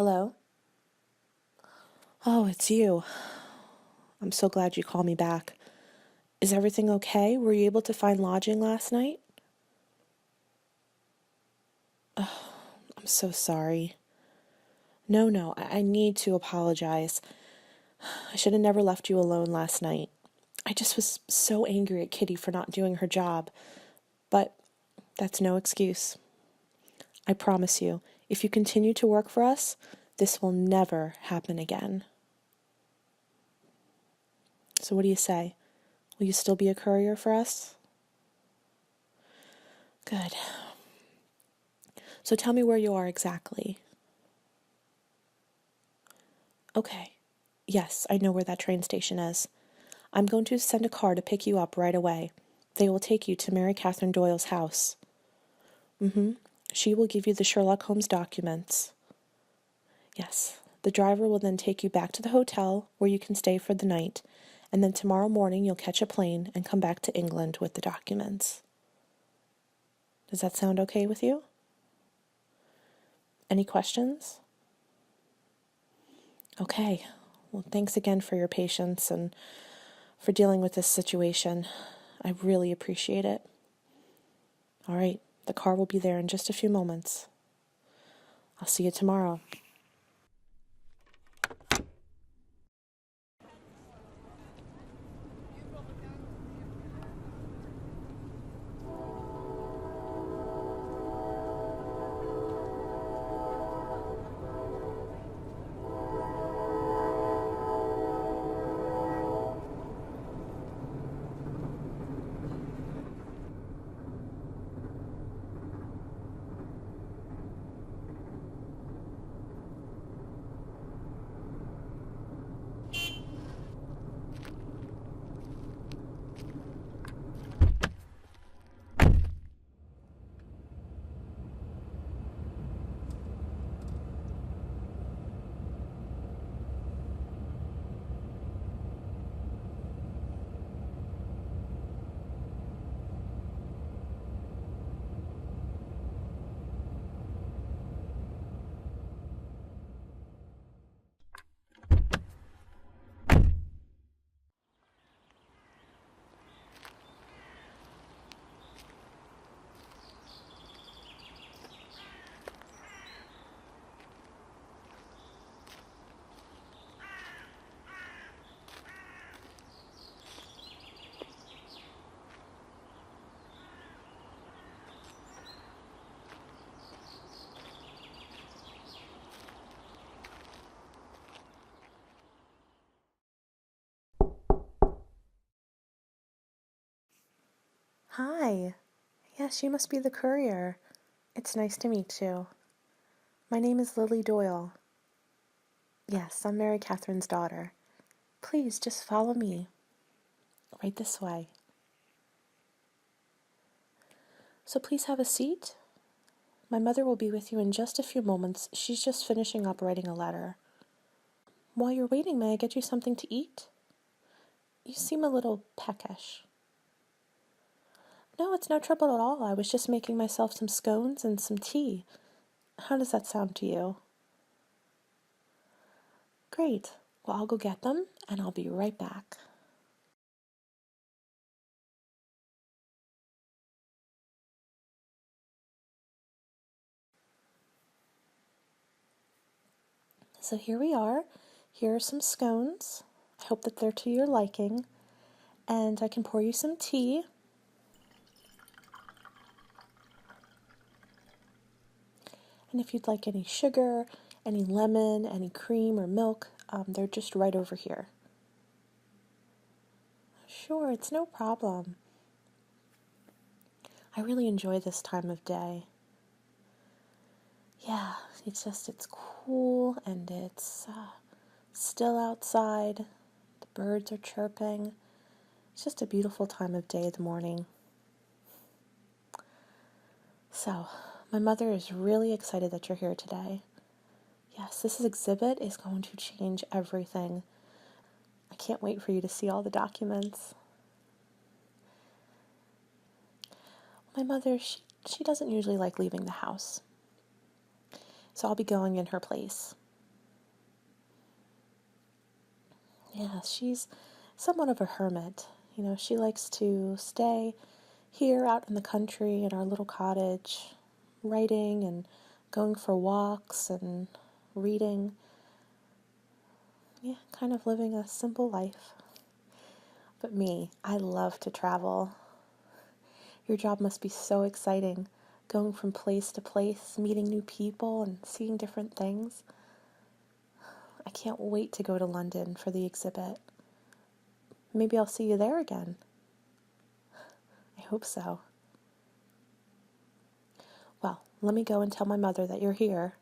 Hello? Oh, it's you. I'm so glad you called me back. Is everything okay? Were you able to find lodging last night? I'm so sorry. No, I need to apologize. I should have never left you alone last night. I just was so angry at Kitty for not doing her job. But that's no excuse. I promise you, if you continue to work for us, this will never happen again. So what do you say? Will you still be a courier for us? Good. So tell me where you are exactly. Okay. Yes, I know where that train station is. I'm going to send a car to pick you up right away. They will take you to Mary Catherine Doyle's house. She will give you the Sherlock Holmes documents. Yes. The driver will then take you back to the hotel where you can stay for the night, and then tomorrow morning you'll catch a plane and come back to England with the documents. Does that sound okay with you? Any questions? Okay. Well, thanks again for your patience and for dealing with this situation. I really appreciate it. All right, the car will be there in just a few moments. I'll see you tomorrow. Hi. Yes, you must be the courier. It's nice to meet you. My name is Lily Doyle. Yes, I'm Mary Catherine's daughter. Please, just follow me. Right this way. So please have a seat. My mother will be with you in just a few moments. She's just finishing up writing a letter. While you're waiting, may I get you something to eat? You seem a little peckish. No, it's no trouble at all. I was just making myself some scones and some tea. How does that sound to you? Great. Well, I'll go get them, and I'll be right back. So here we are. Here are some scones. I hope that they're to your liking. And I can pour you some tea. And if you'd like any sugar, any lemon, any cream or milk, they're just right over here. Sure, it's no problem. I really enjoy this time of day. Yeah, it's cool and it's still outside. The birds are chirping. It's just a beautiful time of day, the morning. So, my mother is really excited that you're here today. Yes, this exhibit is going to change everything. I can't wait for you to see all the documents. My mother, she doesn't usually like leaving the house. So I'll be going in her place. Yeah, she's somewhat of a hermit. You know, she likes to stay here out in the country in our little cottage, writing and going for walks and reading. Yeah, kind of living a simple life. But me, I love to travel. Your job must be so exciting, going from place to place, meeting new people and seeing different things. I can't wait to go to London for the exhibit. Maybe I'll see you there again. I hope so. Well, let me go and tell my mother that you're here.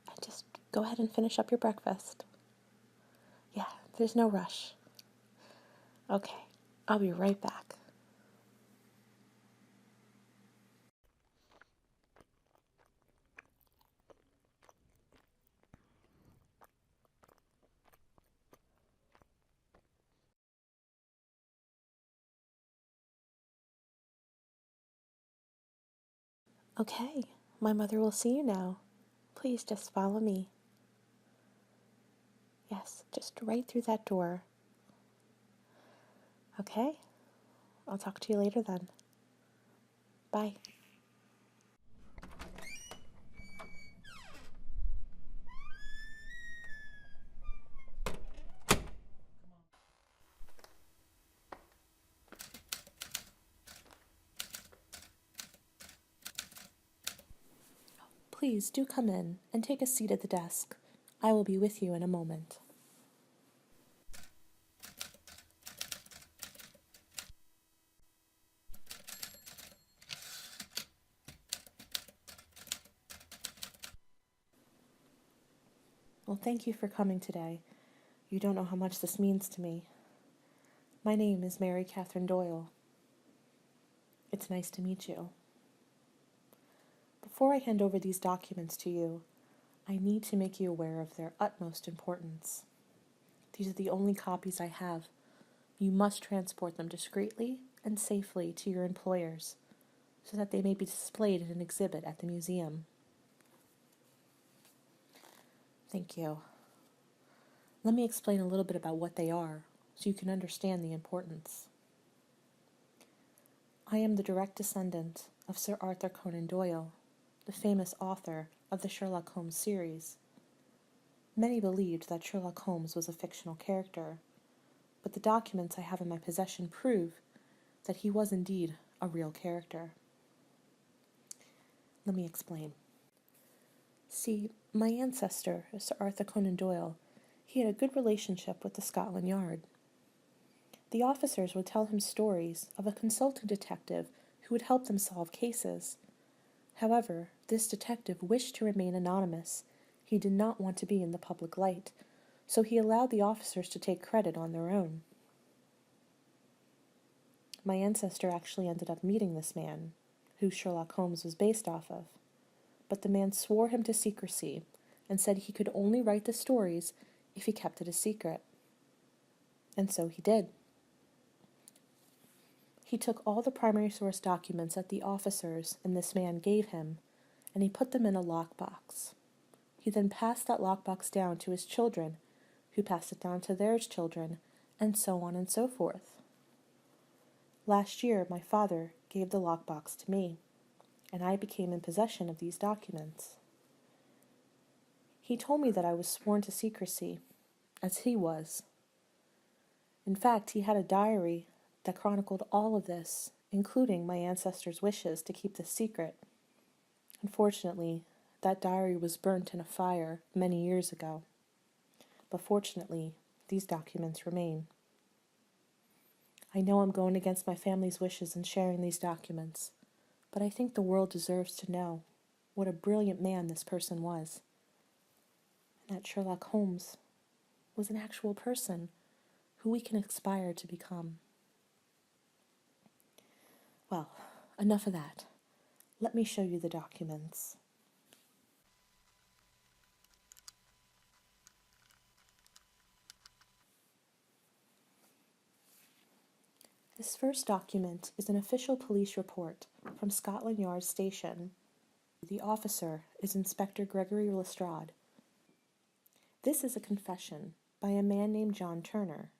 And just go ahead and finish up your breakfast. Yeah, there's no rush. Okay, I'll be right back. Okay, my mother will see you now. Please just follow me. Yes, just right through that door. Okay, I'll talk to you later then. Bye. Please do come in and take a seat at the desk. I will be with you in a moment. Well, thank you for coming today. You don't know how much this means to me. My name is Mary Catherine Doyle. It's nice to meet you. Before I hand over these documents to you, I need to make you aware of their utmost importance. These are the only copies I have. You must transport them discreetly and safely to your employers so that they may be displayed in an exhibit at the museum. Thank you. Let me explain a little bit about what they are so you can understand the importance. I am the direct descendant of Sir Arthur Conan Doyle, the famous author of the Sherlock Holmes series. Many believed that Sherlock Holmes was a fictional character, but the documents I have in my possession prove that he was indeed a real character. Let me explain. See, my ancestor, Sir Arthur Conan Doyle, he had a good relationship with the Scotland Yard. The officers would tell him stories of a consulting detective who would help them solve cases. However, this detective wished to remain anonymous. He did not want to be in the public light, so he allowed the officers to take credit on their own. My ancestor actually ended up meeting this man, who Sherlock Holmes was based off of, but the man swore him to secrecy and said he could only write the stories if he kept it a secret. And so he did. He took all the primary source documents that the officers and this man gave him, and he put them in a lockbox. He then passed that lockbox down to his children, who passed it down to their children, and so on and so forth. Last year, my father gave the lockbox to me, and I became in possession of these documents. He told me that I was sworn to secrecy, as he was. In fact, he had a diary that chronicled all of this, including my ancestors' wishes to keep this secret. Unfortunately, that diary was burnt in a fire many years ago. But fortunately, these documents remain. I know I'm going against my family's wishes in sharing these documents, but I think the world deserves to know what a brilliant man this person was, and that Sherlock Holmes was an actual person who we can aspire to become. Well, enough of that. Let me show you the documents. This first document is an official police report from Scotland Yard Station. The officer is Inspector Gregory Lestrade. This is a confession by a man named John Turner.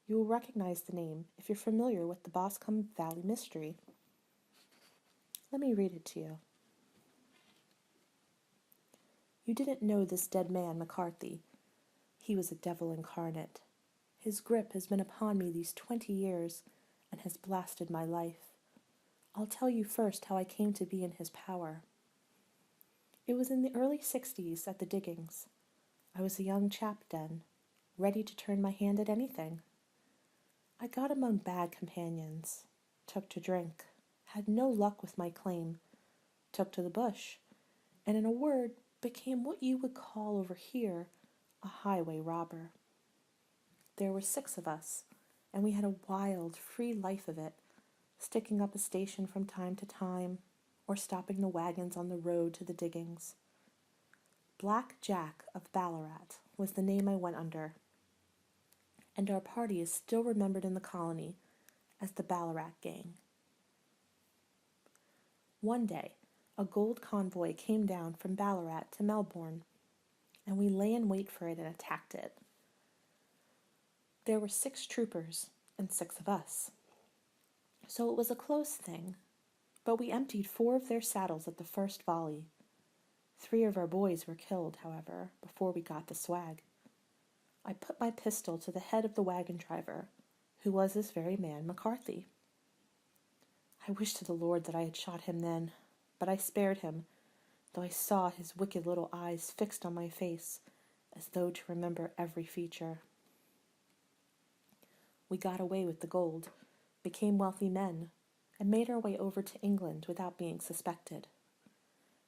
You will recognize the name if you're familiar with the Boscombe Valley mystery. Let me read it to you. You didn't know this dead man, McCarthy. He was a devil incarnate. His grip has been upon me these 20 years and has blasted my life. I'll tell you first how I came to be in his power. It was in the early 60s at the diggings. I was a young chap then, ready to turn my hand at anything. I got among bad companions, took to drink, had no luck with my claim, took to the bush, and in a word, became what you would call over here a highway robber. There were 6 of us, and we had a wild, free life of it, sticking up a station from time to time, or stopping the wagons on the road to the diggings. Black Jack of Ballarat was the name I went under, and our party is still remembered in the colony as the Ballarat Gang. One day, a gold convoy came down from Ballarat to Melbourne, and we lay in wait for it and attacked it. There were 6 troopers and 6 of us, so it was a close thing, but we emptied 4 of their saddles at the first volley. 3 of our boys were killed, however, before we got the swag. I put my pistol to the head of the wagon driver, who was this very man, McCarthy. I wish to the Lord that I had shot him then, but I spared him, though I saw his wicked little eyes fixed on my face, as though to remember every feature. We got away with the gold, became wealthy men, and made our way over to England without being suspected.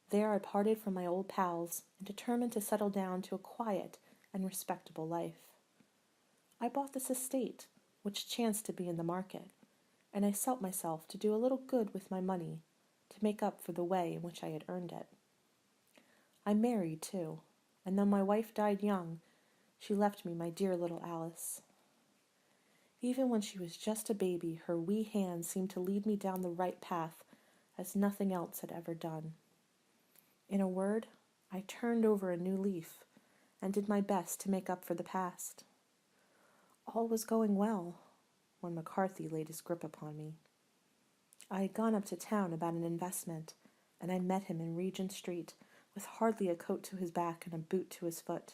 There I parted from my old pals and determined to settle down to a quiet and respectable life. I bought this estate, which chanced to be in the market, and I set myself to do a little good with my money, to make up for the way in which I had earned it. I married, too, and though my wife died young, she left me my dear little Alice. Even when she was just a baby, her wee hand seemed to lead me down the right path, as nothing else had ever done. In a word, I turned over a new leaf, and did my best to make up for the past. All was going well, when McCarthy laid his grip upon me. I had gone up to town about an investment, and I met him in Regent Street, with hardly a coat to his back and a boot to his foot.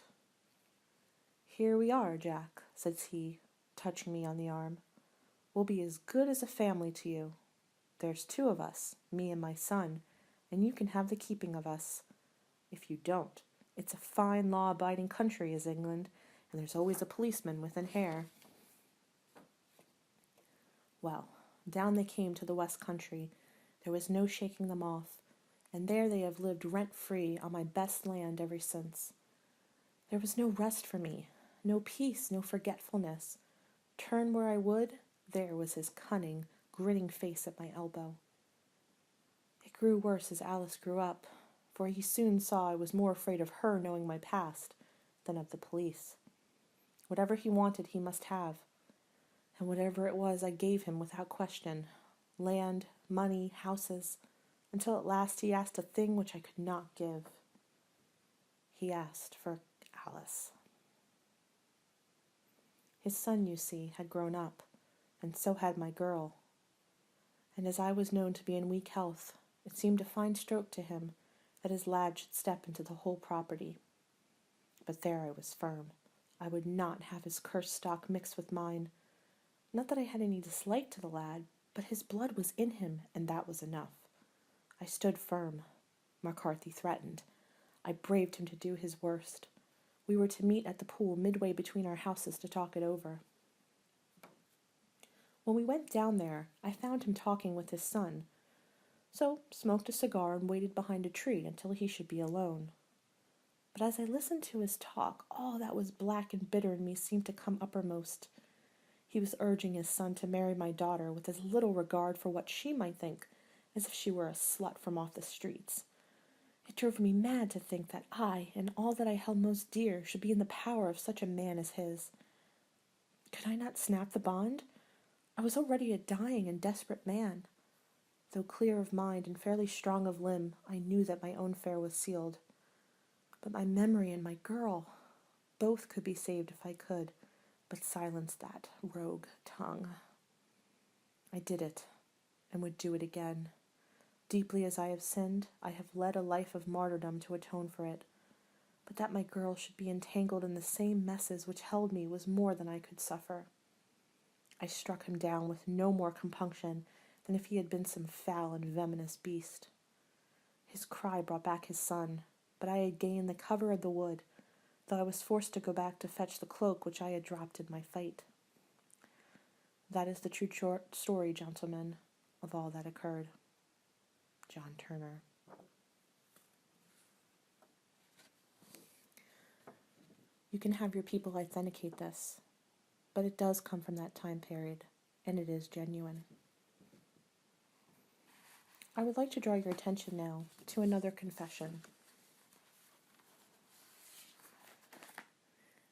"Here we are, Jack," says he, touching me on the arm. "We'll be as good as a family to you. There's 2 of us, me and my son, and you can have the keeping of us. If you don't, it's a fine law-abiding country is England, and there's always a policeman within hair." Well, down they came to the West Country. There was no shaking them off, and there they have lived rent-free on my best land ever since. There was no rest for me, no peace, no forgetfulness. Turn where I would, there was his cunning, grinning face at my elbow. It grew worse as Alice grew up, for he soon saw I was more afraid of her knowing my past than of the police. Whatever he wanted he must have, and whatever it was I gave him without question, land, money, houses, until at last he asked a thing which I could not give. He asked for Alice. His son, you see, had grown up, and so had my girl. And as I was known to be in weak health, it seemed a fine stroke to him that his lad should step into the whole property. But there I was firm. I would not have his cursed stock mixed with mine. Not that I had any dislike to the lad, but his blood was in him, and that was enough. I stood firm. McCarthy threatened. I braved him to do his worst. We were to meet at the pool midway between our houses to talk it over. When we went down there, I found him talking with his son, so smoked a cigar and waited behind a tree until he should be alone. But as I listened to his talk, all that was black and bitter in me seemed to come uppermost. He was urging his son to marry my daughter with as little regard for what she might think as if she were a slut from off the streets. It drove me mad to think that I, and all that I held most dear, should be in the power of such a man as his. Could I not snap the bond? I was already a dying and desperate man. Though clear of mind and fairly strong of limb, I knew that my own fate was sealed. But my memory and my girl, Both could be saved if I could, but silence that rogue tongue. I did it, and would do it again. Deeply as I have sinned, I have led a life of martyrdom to atone for it. But that my girl should be entangled in the same messes which held me was more than I could suffer. I struck him down with no more compunction than if he had been some foul and venomous beast. His cry brought back his son, but I had gained the cover of the wood, though I was forced to go back to fetch the cloak which I had dropped in my fight. That is the true short story, gentlemen, of all that occurred. John Turner. You can have your people authenticate this, but it does come from that time period, and it is genuine. I would like to draw your attention now to another confession.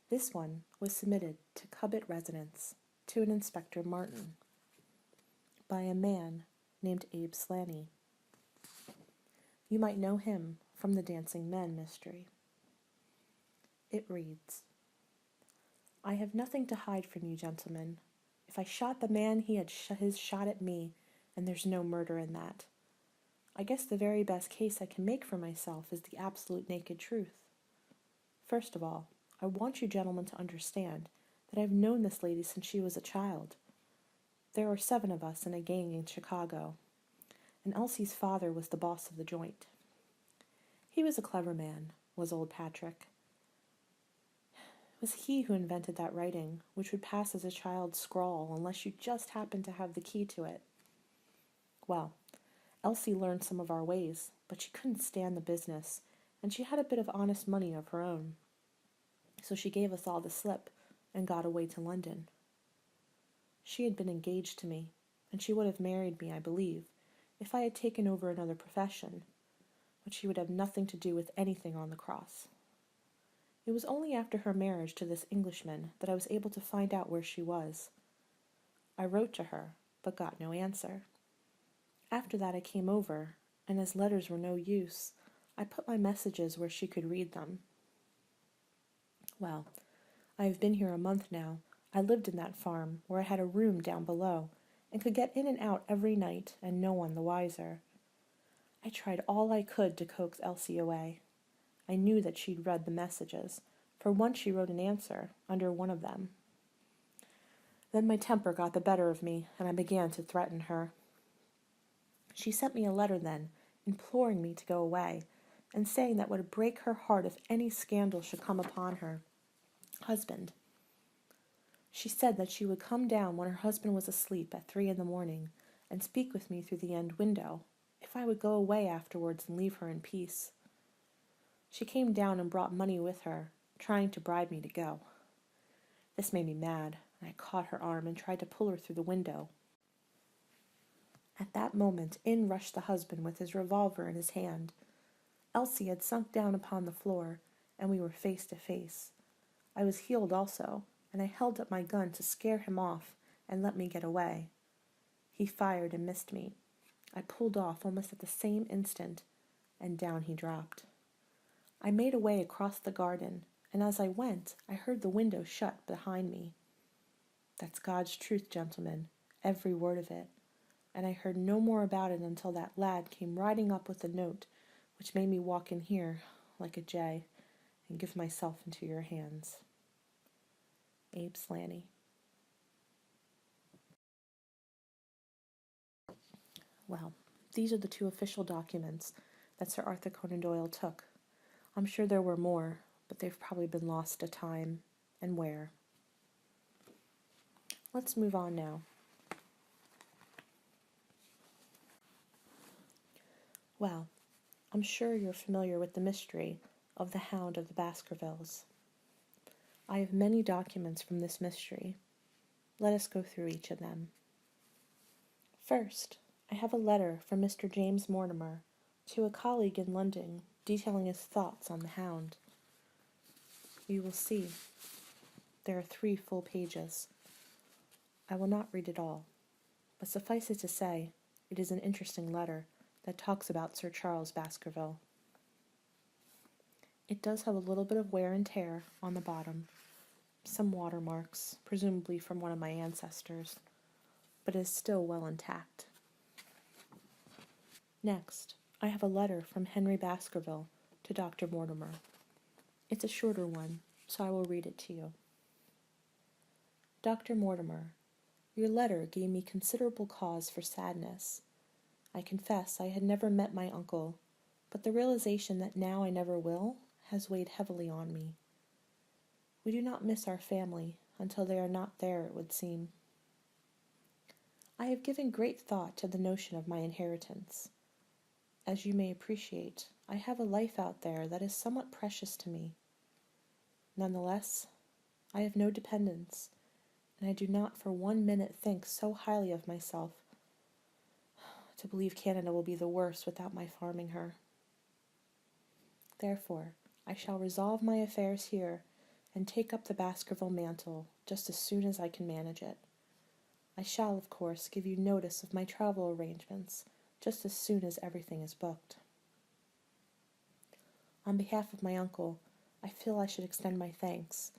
This one was submitted to Cubbit Residence to an Inspector Martin by a man named Abe Slaney. You might know him from the Dancing Men mystery. It reads, I have nothing to hide from you, gentlemen. If I shot the man, he had his shot at me, and there's no murder in that. I guess the very best case I can make for myself is the absolute naked truth. First of all, I want you gentlemen to understand that I've known this lady since she was a child. There were 7 of us in a gang in Chicago, and Elsie's father was the boss of the joint. He was a clever man, was old Patrick. It was he who invented that writing, which would pass as a child's scrawl unless you just happened to have the key to it. Well, Elsie learned some of our ways, but she couldn't stand the business, and she had a bit of honest money of her own. So she gave us all the slip and got away to London. She had been engaged to me, and she would have married me, I believe, if I had taken over another profession, but she would have nothing to do with anything on the cross. It was only after her marriage to this Englishman that I was able to find out where she was. I wrote to her, but got no answer. After that I came over, and as letters were no use, I put my messages where she could read them. Well, I have been here a month now. I lived in that farm, where I had a room down below, and could get in and out every night, and no one the wiser. I tried all I could to coax Elsie away. I knew that she'd read the messages, for once she wrote an answer under one of them. Then my temper got the better of me, and I began to threaten her. She sent me a letter then, imploring me to go away, and saying that it would break her heart if any scandal should come upon her husband. She said that she would come down when her husband was asleep at 3 a.m. and speak with me through the end window, if I would go away afterwards and leave her in peace. She came down and brought money with her, trying to bribe me to go. This made me mad, and I caught her arm and tried to pull her through the window. At that moment in rushed the husband with his revolver in his hand. Elsie had sunk down upon the floor, and we were face to face. I was healed also, and I held up my gun to scare him off and let me get away. He fired and missed me. I pulled off almost at the same instant, and down he dropped. I made away across the garden, and as I went, I heard the window shut behind me. That's God's truth, gentlemen, every word of it, and I heard no more about it until that lad came riding up with a note, which made me walk in here, like a jay, and give myself into your hands. Abe Slaney. Well, these are the 2 official documents that Sir Arthur Conan Doyle took. I'm sure there were more, but they've probably been lost to time and where. Let's move on now. Well, I'm sure you're familiar with the mystery of the Hound of the Baskervilles. I have many documents from this mystery. Let us go through each of them. First, I have a letter from Mr. James Mortimer to a colleague in London detailing his thoughts on the hound. You will see there are 3 full pages. I will not read it all, but suffice it to say, it is an interesting letter that talks about Sir Charles Baskerville. It does have a little bit of wear and tear on the bottom, some watermarks, presumably from one of my ancestors, but is still well intact. Next, I have a letter from Henry Baskerville to Dr. Mortimer. It's a shorter one, so I will read it to you. Dr. Mortimer, your letter gave me considerable cause for sadness. I confess I had never met my uncle, but the realization that now I never will has weighed heavily on me. We do not miss our family until they are not there, it would seem. I have given great thought to the notion of my inheritance. As you may appreciate, I have a life out there that is somewhat precious to me. Nonetheless, I have no dependents, and I do not for 1 minute think so highly of myself to believe Canada will be the worse without my farming her. Therefore, I shall resolve my affairs here and take up the Baskerville mantle just as soon as I can manage it. I shall, of course, give you notice of my travel arrangements just as soon as everything is booked. On behalf of my uncle, I feel I should extend my thanks.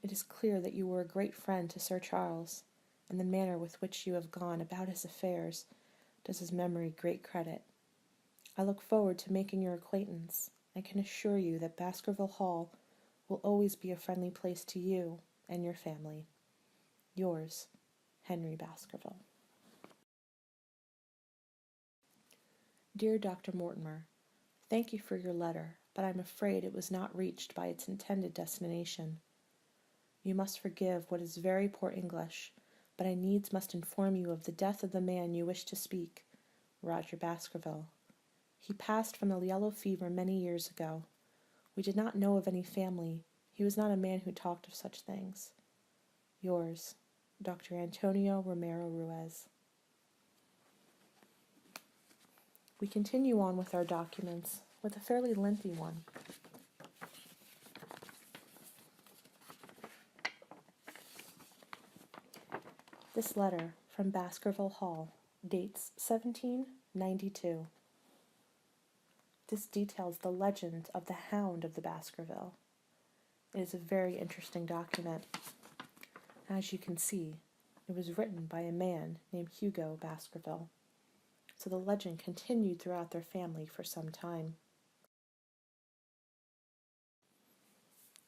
It is clear that you were a great friend to Sir Charles, and the manner with which you have gone about his affairs does his memory great credit. I look forward to making your acquaintance. I can assure you that Baskerville Hall will always be a friendly place to you and your family. Yours, Henry Baskerville. Dear Dr. Mortimer, thank you for your letter, but I'm afraid it was not reached by its intended destination. You must forgive what is very poor English, but I needs must inform you of the death of the man you wish to speak, Roger Baskerville. He passed from the yellow fever many years ago. We did not know of any family. He was not a man who talked of such things. Yours, Dr. Antonio Romero Ruiz. We continue on with our documents with a fairly lengthy one. This letter from Baskerville Hall dates 1792. This details the legend of the Hound of the Baskerville. It is a very interesting document. As you can see, it was written by a man named Hugo Baskerville, so the legend continued throughout their family for some time.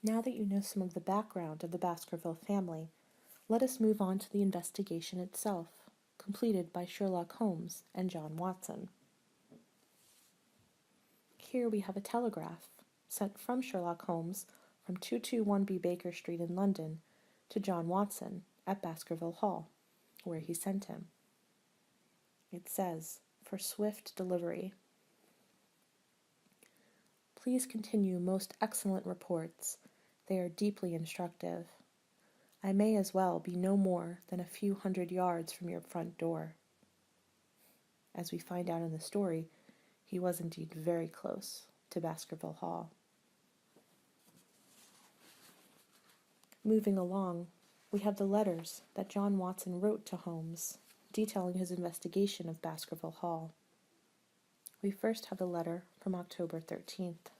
Now that you know some of the background of the Baskerville family, let us move on to the investigation itself, completed by Sherlock Holmes and John Watson. Here we have a telegraph sent from Sherlock Holmes from 221B Baker Street in London to John Watson at Baskerville Hall, where he sent him. It says, "For swift delivery. Please continue most excellent reports. They are deeply instructive. I may as well be no more than a few 100 yards from your front door." As we find out in the story, he was indeed very close to Baskerville Hall. Moving along, we have the letters that John Watson wrote to Holmes, detailing his investigation of Baskerville Hall. We first have the letter from October 13th.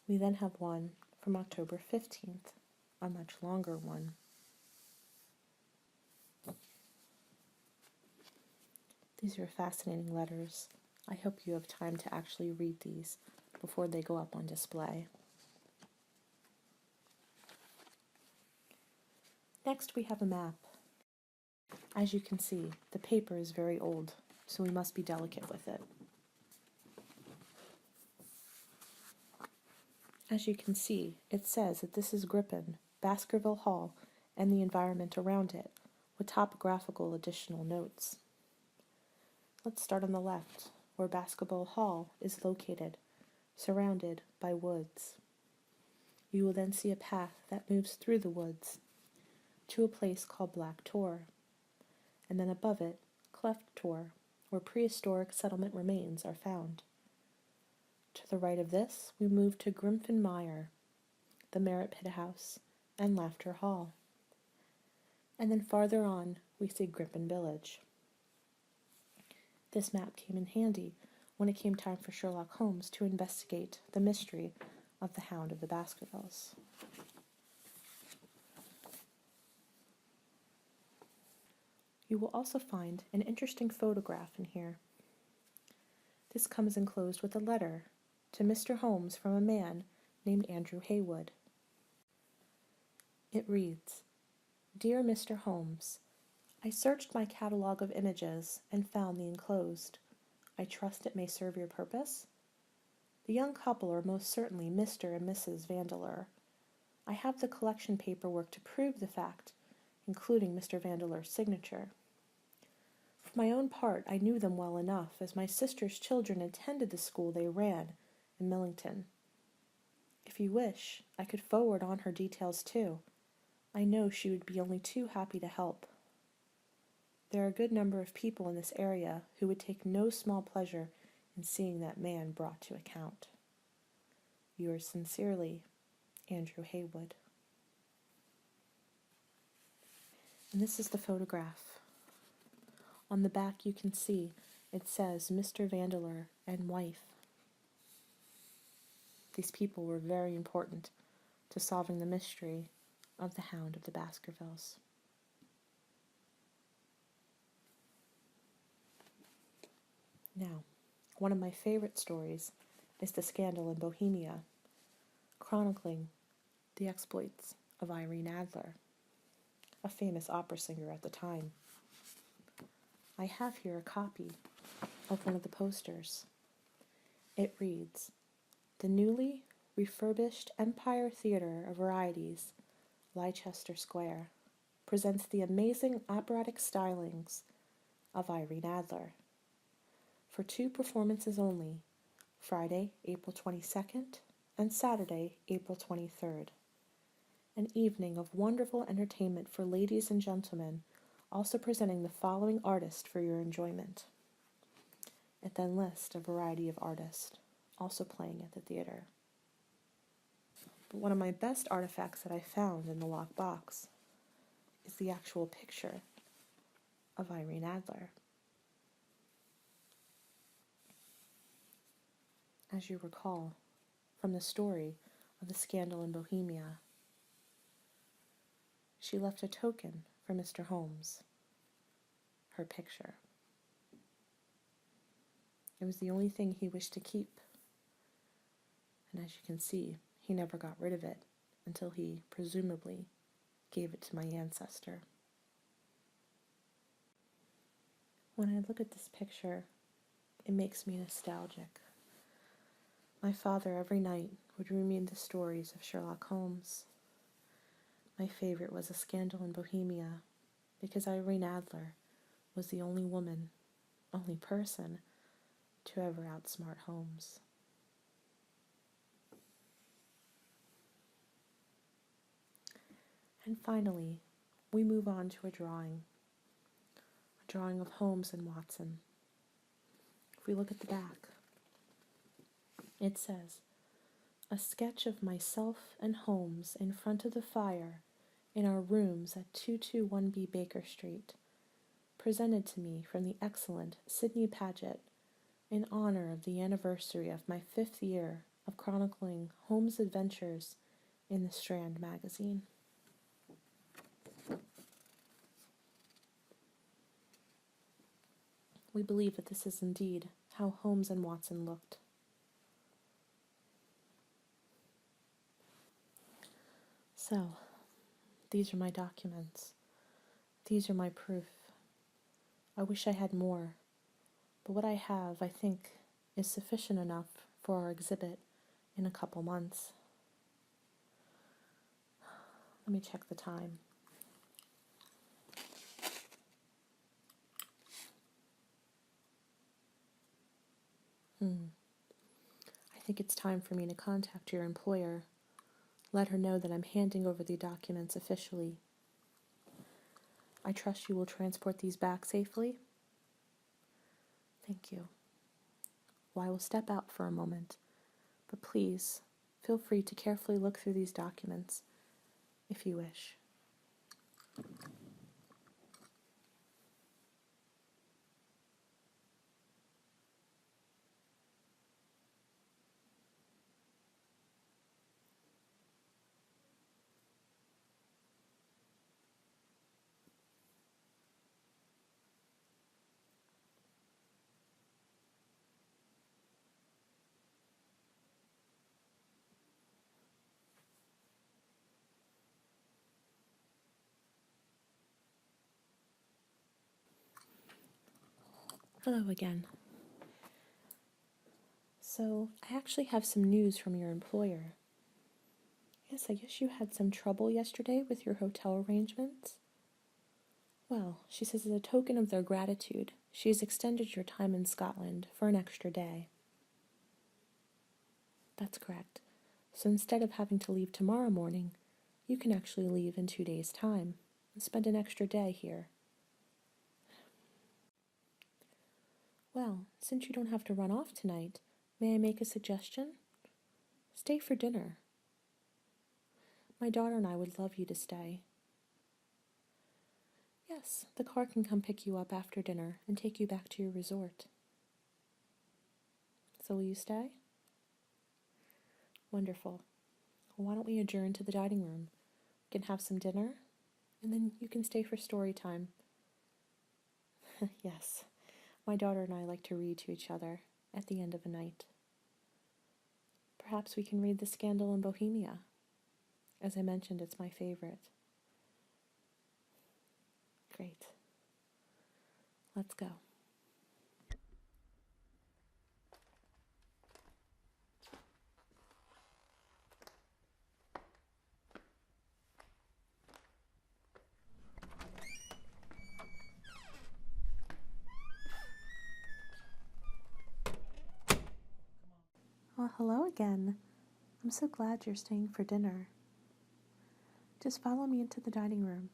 We then have one from October 15th, a much longer one. These are fascinating letters. I hope you have time to actually read these before they go up on display. Next, we have a map. As you can see, the paper is very old, so we must be delicate with it. As you can see, it says that this is Gripen, Baskerville Hall, and the environment around it, with topographical additional notes. Let's start on the left, where Baskerville Hall is located, surrounded by woods. You will then see a path that moves through the woods to a place called Black Tor, and then above it, Cleft Tor, where prehistoric settlement remains are found. To the right of this, we move to Grimpen Mire, the Merit Pit House, and Laughter Hall. And then farther on, we see Grimpen Village. This map came in handy when it came time for Sherlock Holmes to investigate the mystery of the Hound of the Baskervilles. You will also find an interesting photograph in here. This comes enclosed with a letter to Mr. Holmes from a man named Andrew Haywood. It reads, "Dear Mr. Holmes, I searched my catalog of images and found the enclosed. I trust it may serve your purpose. The young couple are most certainly Mr. and Mrs. Vandeleur. I have the collection paperwork to prove the fact, including Mr. Vandeleur's signature. For my own part, I knew them well enough, as my sister's children attended the school they ran in Millington. If you wish, I could forward on her details too. I know she would be only too happy to help. There are a good number of people in this area who would take no small pleasure in seeing that man brought to account. Yours sincerely, Andrew Haywood." And this is the photograph. On the back you can see it says Mr. Vandeleur and wife. These people were very important to solving the mystery of the Hound of the Baskervilles. Now, one of my favorite stories is The Scandal in Bohemia, chronicling the exploits of Irene Adler, a famous opera singer at the time. I have here a copy of one of the posters. It reads, "The newly refurbished Empire Theatre of Varieties, Leicester Square, presents the amazing operatic stylings of Irene Adler. For 2 performances only, Friday, April 22nd, and Saturday, April 23rd. An evening of wonderful entertainment for ladies and gentlemen, also presenting the following artists for your enjoyment." It then lists a variety of artists also playing at the theater. But one of my best artifacts that I found in the locked box is the actual picture of Irene Adler. As you recall from the story of the Scandal in Bohemia, she left a token for Mr. Holmes, her picture. It was the only thing he wished to keep, and as you can see, he never got rid of it until he presumably gave it to my ancestor. When I look at this picture, it makes me nostalgic. My father every night would read me the stories of Sherlock Holmes. My favorite was A Scandal in Bohemia, because Irene Adler was the only woman, only person, to ever outsmart Holmes. And finally, we move on to a drawing of Holmes and Watson. If we look at the back, it says, "A sketch of myself and Holmes in front of the fire in our rooms at 221B Baker Street, presented to me from the excellent Sidney Paget in honor of the anniversary of my 5th year of chronicling Holmes' adventures in the Strand magazine." We believe that this is indeed how Holmes and Watson looked. So, these are my documents. These are my proof. I wish I had more, but what I have, I think, is sufficient enough for our exhibit in a couple months. Let me check the time. I think it's time for me to contact your employer. Let her know that I'm handing over the documents officially. I trust you will transport these back safely. Thank you. Well, I will step out for a moment, but please feel free to carefully look through these documents if you wish. Hello again. So, I actually have some news from your employer. Yes, I guess you had some trouble yesterday with your hotel arrangements. Well, she says as a token of their gratitude, she has extended your time in Scotland for an extra day. That's correct. So instead of having to leave tomorrow morning, you can actually leave in 2 days' time and spend an extra day here. Well, since you don't have to run off tonight, may I make a suggestion? Stay for dinner. My daughter and I would love you to stay. Yes, the car can come pick you up after dinner and take you back to your resort. So will you stay? Wonderful. Well, why don't we adjourn to the dining room? We can have some dinner, and then you can stay for story time. Yes, my daughter and I like to read to each other at the end of a night. Perhaps we can read The Scandal in Bohemia. As I mentioned, it's my favorite. Great. Let's go. Well, hello again. I'm so glad you're staying for dinner. Just follow me into the dining room.